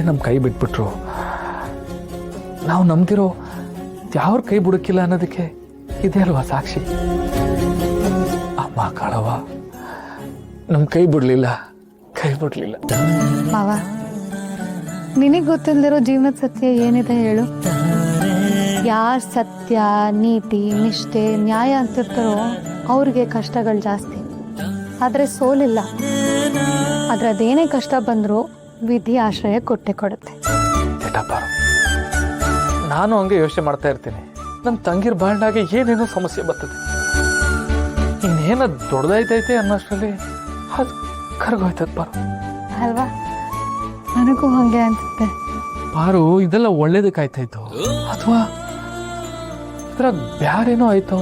ಯಾರೇ ನಮ್ಮ ಕೈ ಬಿಟ್ಬಿಟ್ರು ನಾವು ನಂಬ್ತಿರೋ ಯಾವ್ರ ಕೈ ಬಿಡಕ್ಕಿಲ್ಲ ಅನ್ನೋದಕ್ಕೆ ಇದೇ ಅಲ್ವಾ ಸಾಕ್ಷಿ. ಅಮ್ಮ ಕಾಳವ ನಮ್ಮ ಕೈ ಬಿಡ್ಲಿಲ್ಲ. ಮಾವ, ನಿನಗೆ ಗೊತ್ತಿಲ್ದಿರೋ ಜೀವನದ ಸತ್ಯ ಏನಿದೆ ಹೇಳು? ಯಾರು ಸತ್ಯ, ನೀತಿ, ನಿಷ್ಠೆ, ನ್ಯಾಯ ಅಂತಿರ್ತಾರೋ ಅವ್ರಿಗೆ ಕಷ್ಟಗಳು ಜಾಸ್ತಿ. ಆದರೆ ಸೋಲಿಲ್ಲ. ಆದ್ರೆ ಅದೇನೇ ಕಷ್ಟ ಬಂದರೂ ವಿಧಿ ಆಶ್ರಯ ಕೊಟ್ಟೆ ಕೊಡುತ್ತೆ. ನಾನು ಹಂಗೆ ಯೋಚನೆ ಮಾಡ್ತಾ ಇರ್ತೀನಿ. ನನ್ನ ತಂಗಿರ ಬಾಳ್ನಾಗೆ ಏನೇನೋ ಸಮಸ್ಯೆ ಬರ್ತದೆ. ಇನ್ನೇನ ದೊಡ್ಡದಾಯ್ತೈತೆ ಅನ್ನೋಷ್ಟರಲ್ಲಿ ಅದು ಕರ್ಗೋಯ್ತದ ಪಾರು ಅಲ್ವಾ? ನನಗೂ ಹಂಗೆ ಅನ್ಸುತ್ತೆ. ಪಾರು, ಇದೆಲ್ಲ ಒಳ್ಳೇದಕ್ಕಾಯ್ತಾಯ್ತು ಅಥವಾ ಇದ್ರಾಗ ಬ್ಯಾರೇನೋ ಆಯ್ತೋ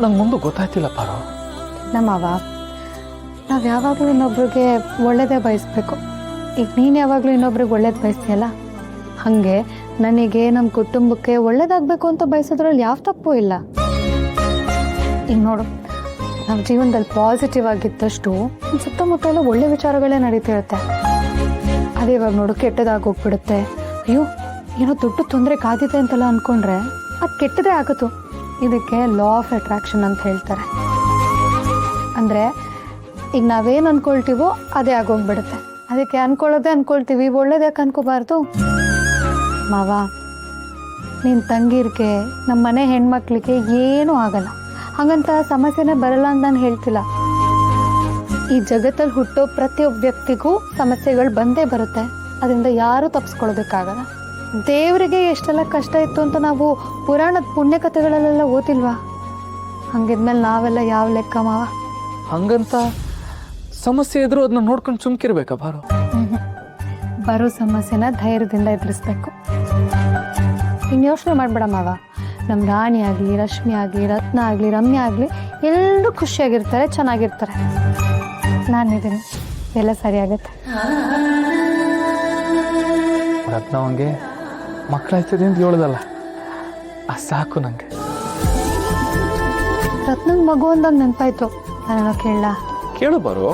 ನಂಗೆ ಮುಂದೆ ಗೊತ್ತಾಯ್ತಿಲ್ಲ ಪಾರು. ನಮ್ಮವ, ನಾವು ಯಾವಾಗಲೂ ಇನ್ನೊಬ್ರಿಗೆ ಒಳ್ಳೇದೇ ಬಯಸ್ಬೇಕು. ಈಗ ನೀನು ಯಾವಾಗಲೂ ಇನ್ನೊಬ್ರಿಗೆ ಒಳ್ಳೇದು ಬಯಸ್ತೀಯಲ್ಲ, ಹಾಗೆ ನನಗೆ ನಮ್ಮ ಕುಟುಂಬಕ್ಕೆ ಒಳ್ಳೇದಾಗಬೇಕು ಅಂತ ಬಯಸೋದ್ರಲ್ಲಿ ಯಾವ ತಪ್ಪು ಇಲ್ಲ. ಈಗ ನೋಡು, ನಮ್ಮ ಜೀವನದಲ್ಲಿ ಪಾಸಿಟಿವ್ ಆಗಿದ್ದಷ್ಟು ಸುತ್ತಮುತ್ತ ಎಲ್ಲ ಒಳ್ಳೆ ವಿಚಾರಗಳೇ ನಡೀತಿರುತ್ತೆ. ಅದೇ ಇವಾಗ ನೋಡು, ಕೆಟ್ಟದಾಗಿ ಹೋಗ್ಬಿಡುತ್ತೆ. ಅಯ್ಯೋ, ಏನೋ ದೊಡ್ಡ ತೊಂದರೆ ಕಾದಿದೆ ಅಂತೆಲ್ಲ ಅಂದ್ಕೊಂಡ್ರೆ ಅದು ಕೆಟ್ಟದೇ ಆಗುತ್ತೋ. ಇದಕ್ಕೆ ಲಾ ಆಫ್ ಅಟ್ರಾಕ್ಷನ್ ಅಂತ ಹೇಳ್ತಾರೆ. ಅಂದರೆ ಈಗ ನಾವೇನು ಅಂದ್ಕೊಳ್ತೀವೋ ಅದೇ ಆಗೋಗ್ಬಿಡುತ್ತೆ. ಅದಕ್ಕೆ ಅನ್ಕೊಳ್ತೀವಿ, ಒಳ್ಳೇದ್ಯಾಕೆ ಅನ್ಕೋಬಾರ್ದು? ಮಾವ, ನಿನ್ನ ತಂಗಿರ್ಗೆ ನಮ್ಮ ಮನೆ ಹೆಣ್ಮಕ್ಳಿಗೆ ಏನೂ ಆಗಲ್ಲ, ಹಾಗಂತ ಸಮಸ್ಯೆನೇ ಬರಲ್ಲ ಅಂತ ನಾನು ಹೇಳ್ತಿಲ್ಲ. ಈ ಜಗತ್ತಲ್ಲಿ ಹುಟ್ಟೋ ಪ್ರತಿಯೊಬ್ಬ ವ್ಯಕ್ತಿಗೂ ಸಮಸ್ಯೆಗಳು ಬಂದೇ ಬರುತ್ತೆ. ಅದರಿಂದ ಯಾರೂ ತಪ್ಪಿಸ್ಕೊಳ್ಳೋದಕ್ಕಾಗಲ್ಲ. ದೇವರಿಗೆ ಎಷ್ಟೆಲ್ಲ ಕಷ್ಟ ಇತ್ತು ಅಂತ ನಾವು ಪುರಾಣದ ಪುಣ್ಯಕಥೆಗಳಲ್ಲೆಲ್ಲ ಓದಿಲ್ವಾ? ಹಂಗಿದ್ಮೇಲೆ ನಾವೆಲ್ಲ ಯಾವ ಲೆಕ್ಕ ಮಾವ? ಹಂಗಂತ ಸಮಸ್ಯೆ ಇದ್ರು ಅದನ್ನ ನೋಡ್ಕೊಂಡು ಸುಮ್ಕಿರ್ಬೇಕಾ ಬಾರು? ಬರೋ ಸಮಸ್ಯೆನ ಧೈರ್ಯದಿಂದ ಎದುರಿಸ್ಬೇಕು. ಇನ್ನು ಯೋಚನೆ ಮಾಡ್ಬೇಡ ಮಾವ. ನಮ್ಮ ರಾಣಿ ಆಗಲಿ, ರಶ್ಮಿ ಆಗಲಿ, ರತ್ನ ಆಗಲಿ, ರಮ್ಯಾ ಆಗಲಿ ಎಲ್ಲರೂ ಖುಷಿಯಾಗಿರ್ತಾರೆ, ಚೆನ್ನಾಗಿರ್ತಾರೆ. ನಾನಿದ್ದೀನಿ, ಎಲ್ಲ ಸರಿಯಾಗತ್ತೆ. ರತ್ನ ಹಂಗೆ ಮಕ್ಕಳಾಯ್ತದೆ ಅಂತ ಹೇಳೋದಲ್ಲ, ಸಾಕು ನಂಗೆ. ರತ್ನಂಗೆ ಮಗು ಅಂದಾಗ ನೆನಪಾಯ್ತು, ನಾನು ಕೇಳು ಬಾರು.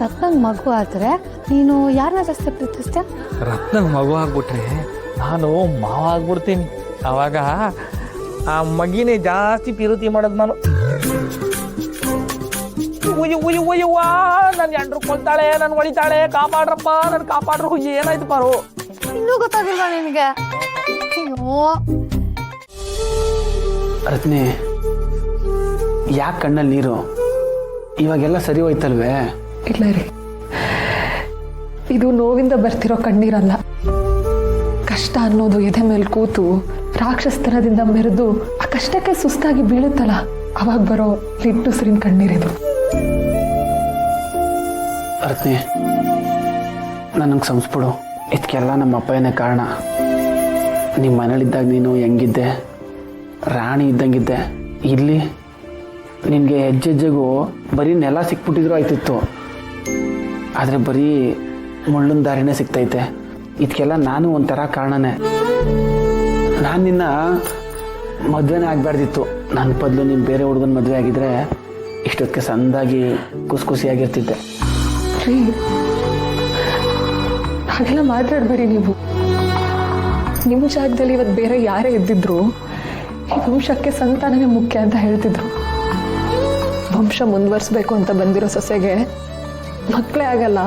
ರತ್ನಂಗೆ ಮಗು ಆದರೆ ನೀನು ಯಾರನ್ನ ಜಾಸ್ತಿ ಪ್ರೀತಿಸ್ತೀಯ? ರತ್ನಂಗೆ ಮಗು ಆಗ್ಬಿಟ್ರೆ ನಾನು ಮಾವ ಆಗ್ಬಿಡ್ತೀನಿ. ಅವಾಗ ಆ ಮಗಿನೇ ಜಾಸ್ತಿ ಪಿರುತಿ ಮಾಡೋದು ನಾನು. ನನ್ನ ಎಂಡ್ರು ಕೊಲ್ತಾಳೆ, ನನ್ನ ಹೊಳಿತಾಳೆ, ಕಾಪಾಡ್ರಪ್ಪ, ನನ್ನ ಕಾಪಾಡ್ರು. ಏನಾಯ್ತು ಪಾರು? ಇನ್ನೂ ಗೊತ್ತಾಗಿಲ್ವಾ ನಿನಗೆ? ಅಯ್ಯೋ ರತ್ನಿ, ಯಾಕೆ ಕಣ್ಣಲ್ಲಿ ನೀರು? ಇವಾಗೆಲ್ಲ ಸರಿ ಹೋಯ್ತಲ್ವೇ? ಇಲ್ಲ ರೀ, ಇದು ನೋವಿಂದ ಬರ್ತಿರೋ ಕಣ್ಣೀರಲ್ಲ. ಕಷ್ಟ ಅನ್ನೋದು ಎದೆ ಮೇಲೆ ಕೂತು ರಾಕ್ಷಸತನದಿಂದ ಮೆರೆದು ಆ ಕಷ್ಟಕ್ಕೆ ಸುಸ್ತಾಗಿ ಬೀಳುತ್ತಲ್ಲ, ಅವಾಗ ಬರೋ ನಿಟ್ಟುಸಿರಿನ ಕಣ್ಣೀರಿದು. ರತ್ನಿ, ನನಗೆ ಸಂಸ್ಬಿಡು. ಇದಕ್ಕೆಲ್ಲ ನಮ್ಮ ಅಪ್ಪನೇ ಕಾರಣ. ನಿಮ್ಮ ಮನೇಲಿದ್ದಾಗ ನೀನು ಹೆಂಗಿದ್ದೆ? ರಾಣಿ ಇದ್ದಂಗಿದ್ದೆ. ಇಲ್ಲಿ ನಿನಗೆ ಹೆಜ್ಜೆಜ್ಜೆಗೂ ಬರೀ ನೆಲ ಸಿಕ್ಬಿಟ್ಟಿದ್ರು ಆಯ್ತಿತ್ತು, ಆದರೆ ಬರೀ ಮುಳ್ಳಿನ ದಾರಿನೇ ಸಿಗ್ತೈತೆ. ಇದಕ್ಕೆಲ್ಲ ನಾನು ಒಂಥರ ಕಾರಣನೇ. ನಾನು ನಿನ್ನ ಮದುವೆನೇ ಆಗಬಾರ್ದಿತ್ತು. ನನ್ನ ಬದಲು ನೀನು ಬೇರೆ ಹುಡುಗನ ಮದುವೆ ಆಗಿದ್ರೆ ಇಷ್ಟೊತ್ತಿಗೆ ಸಂದಾಗಿ ಖುಷಿಯಾಗಿರ್ತಿದ್ದೆ. ರೀ, ಹಾಗೆಲ್ಲ ಮಾತಾಡಬೇಡಿ ನೀವು. ನಿಮ್ಮ ಜಾಗದಲ್ಲಿ ಇವತ್ತು ಬೇರೆ ಯಾರೇ ಇದ್ದಿದ್ರು ಈ ವಂಶಕ್ಕೆ ಸಂತಾನನೇ ಮುಖ್ಯ ಅಂತ ಹೇಳ್ತಿದ್ರು. ವಂಶ ಮುಂದುವರಿಸ್ಬೇಕು ಅಂತ ಬಂದಿರೋ ಸೊಸೆಗೆ ಮಕ್ಕಳೇ ಆಗಲ್ಲ,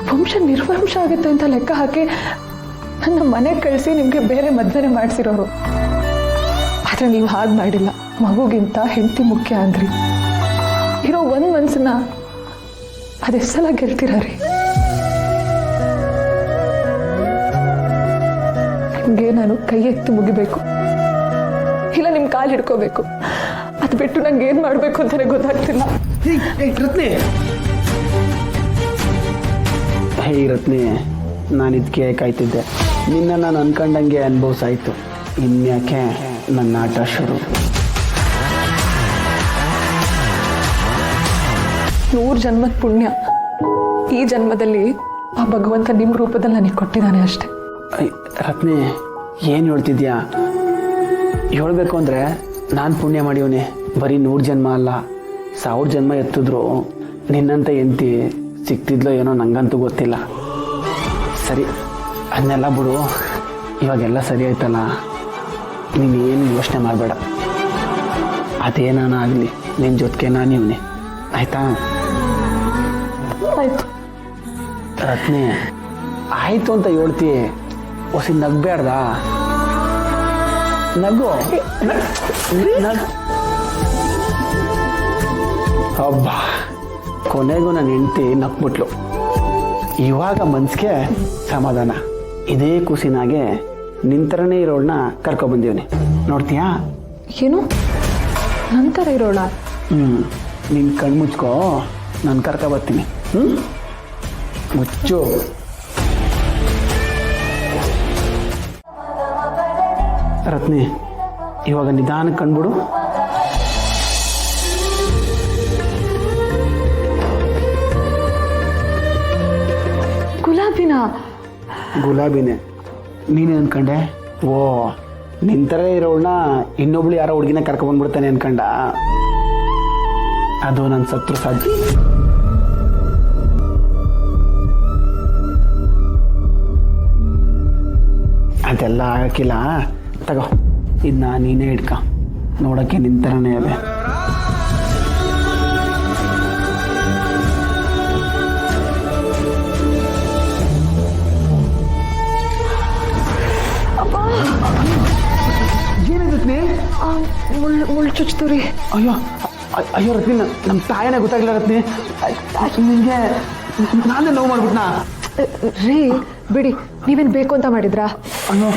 ವಂಶ ನಿರ್ವಂಶ ಆಗುತ್ತೆ ಅಂತ ಲೆಕ್ಕ ಹಾಕಿ ನನ್ನ ಮನೆಗೆ ಕಳಿಸಿ ನಿಮಗೆ ಬೇರೆ ಮದುವೆನೇ ಮಾಡಿಸಿರೋರು. ಆದರೆ ನೀವು ಹಾಗೆ ಮಾಡಿಲ್ಲ. ಮಗುಗಿಂತ ಹೆಂಡತಿ ಮುಖ್ಯ ಅಂದ್ರಿ. ಇರೋ ಒಂದು ಮನಸ್ಸನ್ನ ಅದೆಷ್ಟು ಸಲ ಗೆಲ್ತೀರ ರೀ? ನಿಮಗೆ ನಾನು ಕೈ ಎತ್ತಿ ಮುಗಿಬೇಕು, ಇಲ್ಲ ನಿಮ್ಮ ಕಾಲು ಹಿಡ್ಕೋಬೇಕು. ಅದು ಬಿಟ್ಟು ನಂಗೆ ಏನು ಮಾಡಬೇಕು ಅಂತಾನೆ ಗೊತ್ತಾಗ್ತಿಲ್ಲ. ರತ್ನಿ, ಹೇ ರತ್ನಿ, ನಾನು ಇದಕ್ಕೆ ಕಾಯ್ತಿದ್ದೆ. ನಿನ್ನ ನಾನು ಅನ್ಕೊಂಡಂಗೆ ಅನುಭವಿಸಾಯ್ತು. ಇನ್ಯಾಕೆ ನನ್ನ ಆಟ ಶುರು? 100 ಜನ್ಮದ ಪುಣ್ಯ. ಈ ಜನ್ಮದಲ್ಲಿ ಆ ಭಗವಂತ ನಿಮ್ಮ ರೂಪದಲ್ಲಿ ನನಗೆ ಕೊಟ್ಟಿದ್ದಾನೆ ಅಷ್ಟೆ. ರತ್ನಿ, ಏನು ಹೇಳ್ತಿದ್ಯಾ? ಹೇಳ್ಬೇಕು ಅಂದರೆ ನಾನು ಪುಣ್ಯ ಮಾಡಿವನಿ. ಬರೀ 100 ಜನ್ಮ ಅಲ್ಲ, 1000 ಜನ್ಮ ಎತ್ತಿದ್ರು ನಿನ್ನಂತ ಎಂತಿ ಸಿಕ್ತಿದ್ಲೋ ಏನೋ ನಂಗಂತೂ ಗೊತ್ತಿಲ್ಲ. ಸರಿ, ಅದನ್ನೆಲ್ಲ ಬಿಡು. ಇವಾಗೆಲ್ಲ ಸರಿ ಆಯ್ತಲ್ಲ, ನೀನೇನು ಯೋಚನೆ ಮಾಡಬೇಡ. ಅದೇನಾನ ಆಗಲಿ, ನಿನ್ನ ಜೊತೆಗೆ ನಾನು ಇವನೇ, ಆಯ್ತಾ? ಆಯ್ತು. ರತ್ನೆ, ಆಯಿತು ಅಂತ ಹೇಳ್ತೀಯ, ಹೊಸಿ ನಗ್ಬೇಡ್ದ? ನಗು ಹಬ್ಬ. ಕೊನೆಗೂ ನನ್ನ ಹೆಂಡತಿ ನಕ್ಬಿಟ್ಲು. ಇವಾಗ ಮನ್ಸಿಗೆ ಸಮಾಧಾನ. ಇದೇ ಖುಷಿನಾಗೆ ನಿಂತರನೇ ಇರೋಳನ್ನ ಕರ್ಕೊಬಂದೀವನಿ, ನೋಡ್ತೀಯಾ? ಏನು ನಂತರ ಇರೋಳ? ನಿನ್ನ ಕಣ್ಣು ಮುಚ್ಕೋ, ನಾನು ಕರ್ಕೊಬರ್ತೀನಿ. ಮುಚ್ಚು. ರತ್ನಿ, ಇವಾಗ ನಿಧಾನಕ್ಕೆ ಕಂಡ್ಬಿಡು. ಗುಲಾಬಿನೇ. ನೀನೇ ಅನ್ಕಂಡೆ? ಓ, ನಿಂತರೇ ಇರೋಳನ್ನ ಇನ್ನೊಬ್ಳು ಯಾರೋ ಹುಡುಗಿನ ಕರ್ಕೊಂಡ್ಬಂದ್ಬಿಡ್ತಾನೆ ಅನ್ಕಂಡ? ಅದು ನನ್ನ ಸತ್ರು ಸಾಧ್ಯ. ಅದೆಲ್ಲ ಆಗಕ್ಕಿಲ್ಲ. ತಗೋ, ಇದನ್ನ ನೀನೇ ಹಿಡ್ಕ, ನೋಡೋಕ್ಕೆ ನಿಂತರನೇ ಅವೆ. ಏನಾಗುತ್ತೆ? ಮುಳ್ಳು ಚುಚ್ತು ರೀ. ಅಯ್ಯೋ ಅಯ್ಯೋ ರತ್ನಿ, ನಮ್ಮ ತಾಯನೇ ಗೊತ್ತಾಗಿಲ್ಲ ರತ್ನಿ. ನಿಮಗೆ ನಾನೇ ನೋವು ಮಾಡ್ಬಿಟ್ನಾ? ರೀ ಬಿಡಿ, ನೀವೇನು ಬೇಕು ಅಂತ ಮಾಡಿದ್ರಾ? ಅಯ್ಯೋ